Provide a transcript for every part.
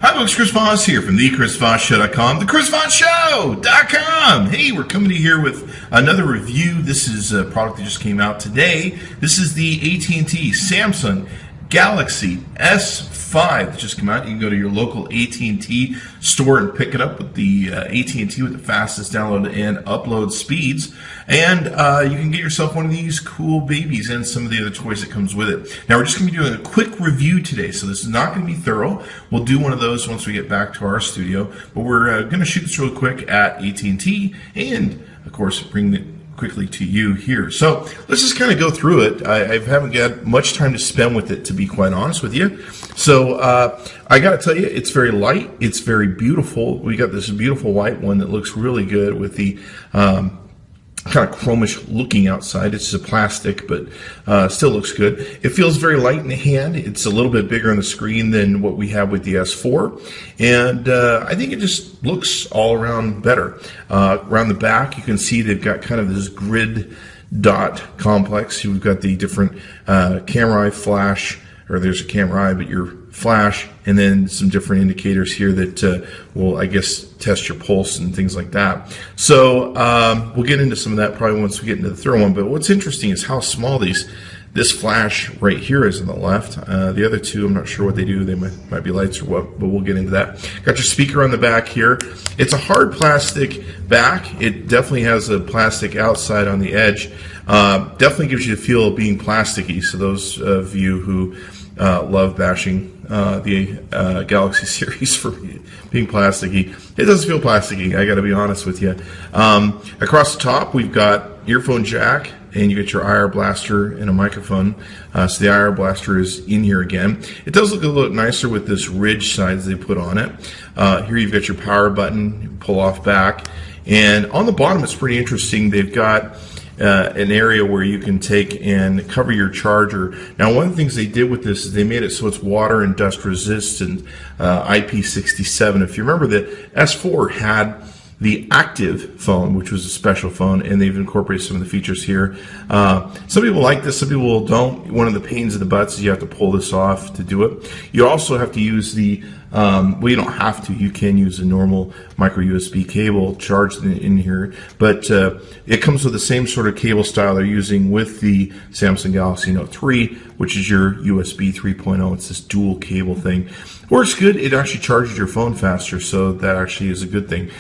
Hi folks, Chris Voss here from thechrisvossshow.com, thechrisvossshow.com. Hey, we're coming to you here with another review. This is a product that just came out today. This is the AT&T Samsung Galaxy S5 that just came out. You can go to your local AT&T store and pick it up with the AT&T with the fastest download and upload speeds. And you can get yourself one of these cool babies and some of the other toys that comes with it. Now, we're just going to be doing a quick review today, so this is not going to be thorough. We'll do one of those once we get back to our studio. But we're going to shoot this real quick at AT&T and, of course, bring it quickly to you here. So let's just kind of go through it. I haven't got much time to spend with it, to be quite honest with you. So I got to tell you, it's very light. It's very beautiful. We got this beautiful white one that looks really good with the kind of chromish looking outside. It's a plastic, but still looks good. It feels very light in the hand. It's a little bit bigger on the screen than what we have with the S4. And I think it just looks all around better. Around the back, you can see they've got kind of this grid dot complex. You've got the different camera eye flash, or there's a camera eye, but your flash, and then some different indicators here that will, I guess, test your pulse and things like that. So we'll get into some of that probably once we get into the third one. But what's interesting is how small this flash right here is on the left. The other two, I'm not sure what they do. They might be lights or what, but we'll get into that. Got your speaker on the back here. It's a hard plastic back. It definitely has a plastic outside on the edge. Definitely gives you the feel of being plasticky. So those of you who love bashing the Galaxy series for being plasticky, it doesn't feel plasticky, I got to be honest with you. Across the top, we've got earphone jack, and you get your IR blaster and a microphone. So the IR blaster is in here again. It does look a little nicer with this ridge sides they put on it. Here you've got your power button, you pull off back, and on the bottom it's pretty interesting. They've got an area where you can take and cover your charger. Now, one of the things they did with this is they made it so it's water and dust resistant, IP67. If you remember, the S4 had the active phone, which was a special phone, and they've incorporated some of the features here. Some people like this, some people don't. One of the pains in the butts is you have to pull this off to do it. You also have to use the well, you don't have to. You can use a normal micro USB cable charged in here, but it comes with the same sort of cable style they're using with the Samsung Galaxy Note 3, which is your USB 3.0. It's this dual cable thing. Works good. It actually charges your phone faster, so that actually is a good thing.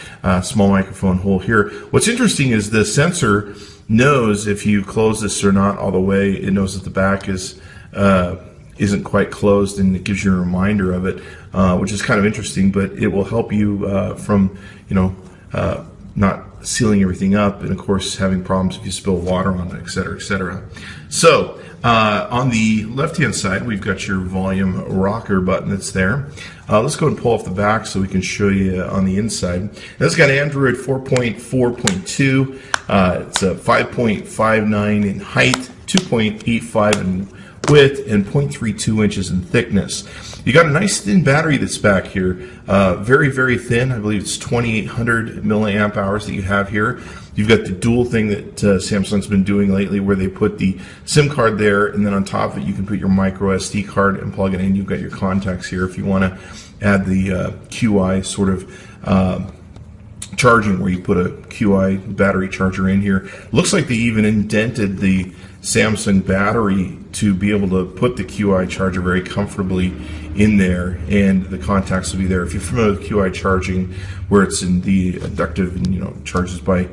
Small microphone hole here. What's interesting is the sensor knows if you close this or not all the way. It knows that the back isn't quite closed, and it gives you a reminder of it, which is kind of interesting. But it will help you from not sealing everything up, and of course having problems if you spill water on it, etc., etc. So on the left-hand side, we've got your volume rocker button that's there. Let's go and pull off the back so we can show you on the inside. This has got Android 4.4.2. It's a 5.59 in height, 2.85 in width, and 0.32 inches in thickness. You got a nice thin battery that's back here, very, very thin. I believe it's 2,800 milliamp hours that you have here. You've got the dual thing that Samsung's been doing lately, where they put the SIM card there, and then on top of it you can put your micro SD card and plug it in. You've got your contacts here if you want to add the QI sort of charging, where you put a QI battery charger in here. Looks like they even indented the Samsung battery to be able to put the QI charger very comfortably in there, and the contacts will be there. If you're familiar with QI charging, where it's in the inductive and charges by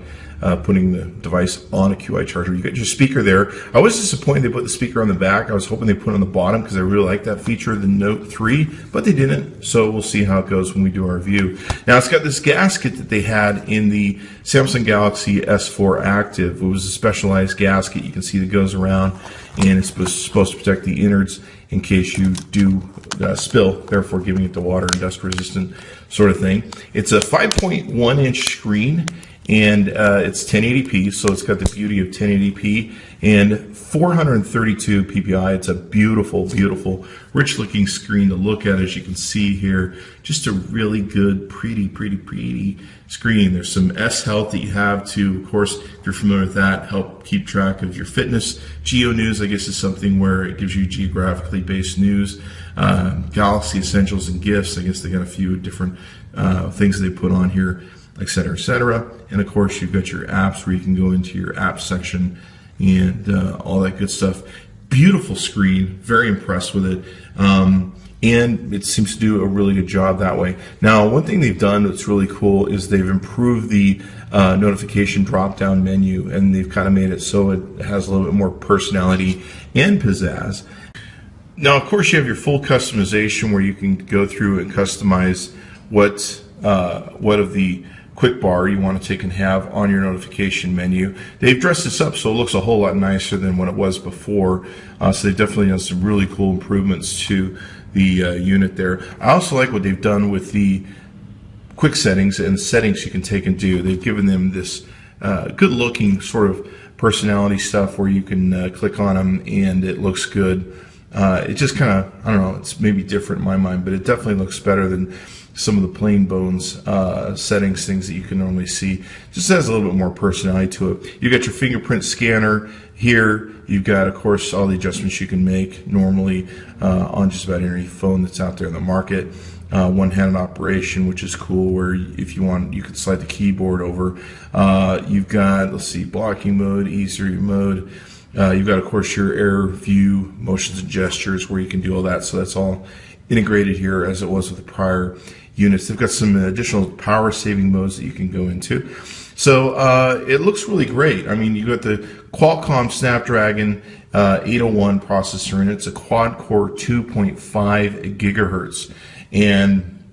putting the device on a QI charger, you got your speaker there. I was disappointed they put the speaker on the back. I was hoping they put it on the bottom because I really like that feature of the Note 3, but they didn't. So we'll see how it goes when we do our review. Now, it's got this gasket that they had in the Samsung Galaxy S4 Active. It was a specialized gasket you can see that goes around, and it's supposed to protect the innards in case you do spill, therefore giving it the water and dust resistant sort of thing. It's a 5.1 inch screen, and it's 1080p, so it's got the beauty of 1080p and 432 ppi. It's a beautiful, beautiful, rich-looking screen to look at, as you can see here. Just a really good, pretty screen. There's some S Health that you have to, of course, if you're familiar with that, help keep track of your fitness. Geo News, I guess, is something where it gives you geographically based news. Galaxy Essentials and Gifts, I guess they got a few different things they put on here, etc., etc. And of course, you've got your apps where you can go into your app section and all that good stuff. Beautiful screen, very impressed with it. And it seems to do a really good job that way. Now, one thing they've done that's really cool is they've improved the notification drop-down menu, and they've kind of made it so it has a little bit more personality and pizzazz. Now, of course, you have your full customization where you can go through and customize what of the quick bar you want to take and have on your notification menu. They've dressed this up so it looks a whole lot nicer than what it was before. So they've definitely done some really cool improvements to the unit there. I also like what they've done with the quick settings and settings you can take and do. They've given them this good looking sort of personality stuff where you can click on them and it looks good. It just kind of, I don't know, it's maybe different in my mind, but it definitely looks better than some of the plain bones settings, things that you can normally see. Just has a little bit more personality to it. You've got your fingerprint scanner here. You've got, of course, all the adjustments you can make normally on just about any phone that's out there in the market. One-handed operation, which is cool, where if you want, you can slide the keyboard over. You've got, let's see, blocking mode, easy mode. You've got, of course, your air view, motions and gestures, where you can do all that. So that's all integrated here as it was with the prior units. They've got some additional power saving modes that you can go into. So it looks really great. I mean, you got the Qualcomm Snapdragon 801 processor in it. It's a quad core 2.5 gigahertz. And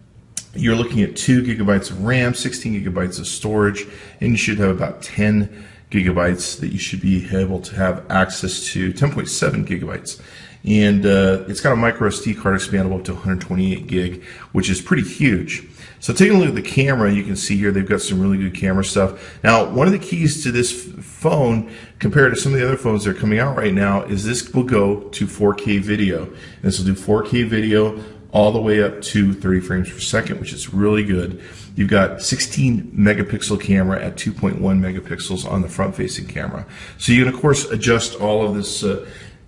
you're looking at 2 gigabytes of RAM, 16 gigabytes of storage, and you should have about 10 gigabytes that you should be able to have access to, 10.7 gigabytes. And it's got a micro SD card expandable up to 128 gig, which is pretty huge. So taking a look at the camera, you can see here they've got some really good camera stuff. Now, one of the keys to this phone, compared to some of the other phones that are coming out right now, is this will go to 4K video. And this will do 4K video all the way up to 30 frames per second, which is really good. You've got 16 megapixel camera at 2.1 megapixels on the front-facing camera. So you can, of course, adjust all of this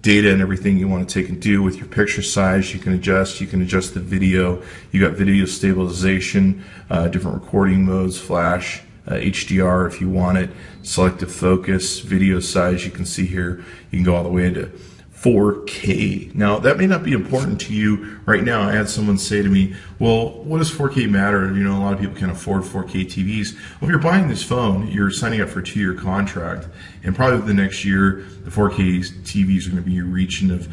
data and everything you want to take and do with your picture size. You can adjust the video. You got video stabilization, different recording modes, flash, HDR if you want it, selective focus, video size. You can see here you can go all the way into 4K. Now, that may not be important to you right now. I had someone say to me, well, what does 4K matter? You know, a lot of people can't afford 4K TVs. Well, if you're buying this phone, you're signing up for a 2-year contract, and probably the next year, the 4K TVs are going to be in reach of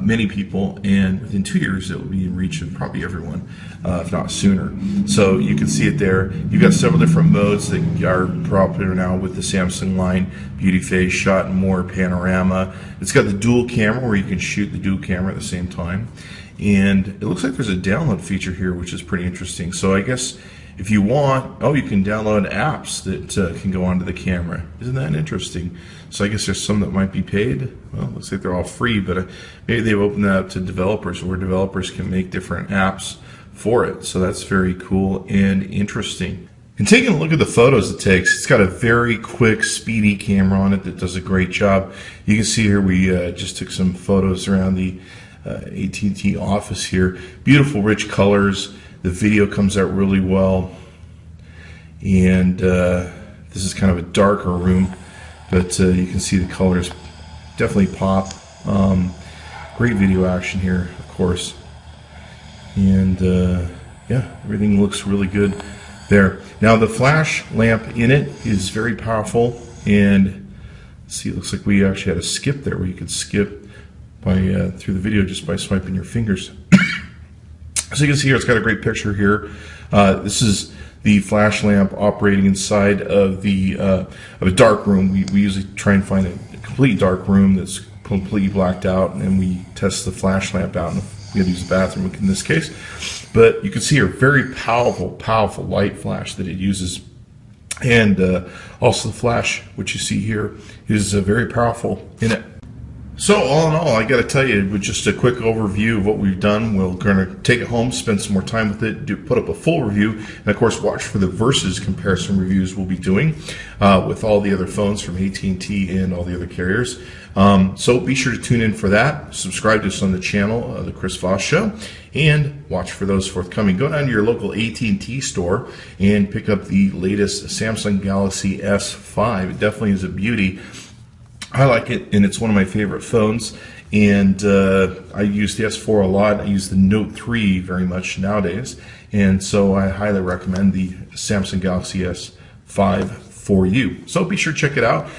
many people, and within 2 years, it will be in reach of probably everyone, if not sooner. So you can see it there. You've got several different modes that are popular now with the Samsung line: beauty, face, shot, and more, panorama. It's got the dual camera where you can shoot the dual camera at the same time. And it looks like there's a download feature here, which is pretty interesting. So I guess if you want, you can download apps that can go onto the camera. Isn't that interesting? So I guess there's some that might be paid. Well, it looks like they're all free, but maybe they've opened that up to developers, where developers can make different apps for it. So that's very cool and interesting. And taking a look at the photos it takes, it's got a very quick, speedy camera on it that does a great job. You can see here we just took some photos around the AT&T office here. Beautiful, rich colors. The video comes out really well. And this is kind of a darker room, but you can see the colors definitely pop. Great video action here, of course. And yeah, everything looks really good there. Now, the flash lamp in it is very powerful, and see, it looks like we actually had a skip there where you could skip by through the video just by swiping your fingers. So you can see here, it's got a great picture here. This is the flash lamp operating inside of a dark room. We usually try and find a complete dark room that's completely blacked out, and then we test the flash lamp out, and we have to use the bathroom in this case. But you can see here, very powerful light flash that it uses. And also the flash, which you see here, is very powerful in it. So all in all, I got to tell you, with just a quick overview of what we've done, we're going to take it home, spend some more time with it, put up a full review, and of course watch for the versus comparison reviews we'll be doing with all the other phones from AT&T and all the other carriers. So be sure to tune in for that. Subscribe to us on the channel, the Chris Voss Show, and watch for those forthcoming. Go down to your local AT&T store and pick up the latest Samsung Galaxy S5. It definitely is a beauty. I like it, and it's one of my favorite phones, and I use the S4 a lot. I use the Note 3 very much nowadays, and so I highly recommend the Samsung Galaxy S5 for you. So be sure to check it out,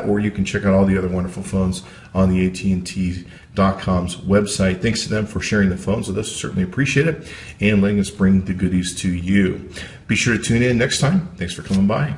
or you can check out all the other wonderful phones on the AT&T.com's website. Thanks to them for sharing the phones with us. Certainly appreciate it, and letting us bring the goodies to you. Be sure to tune in next time. Thanks for coming by.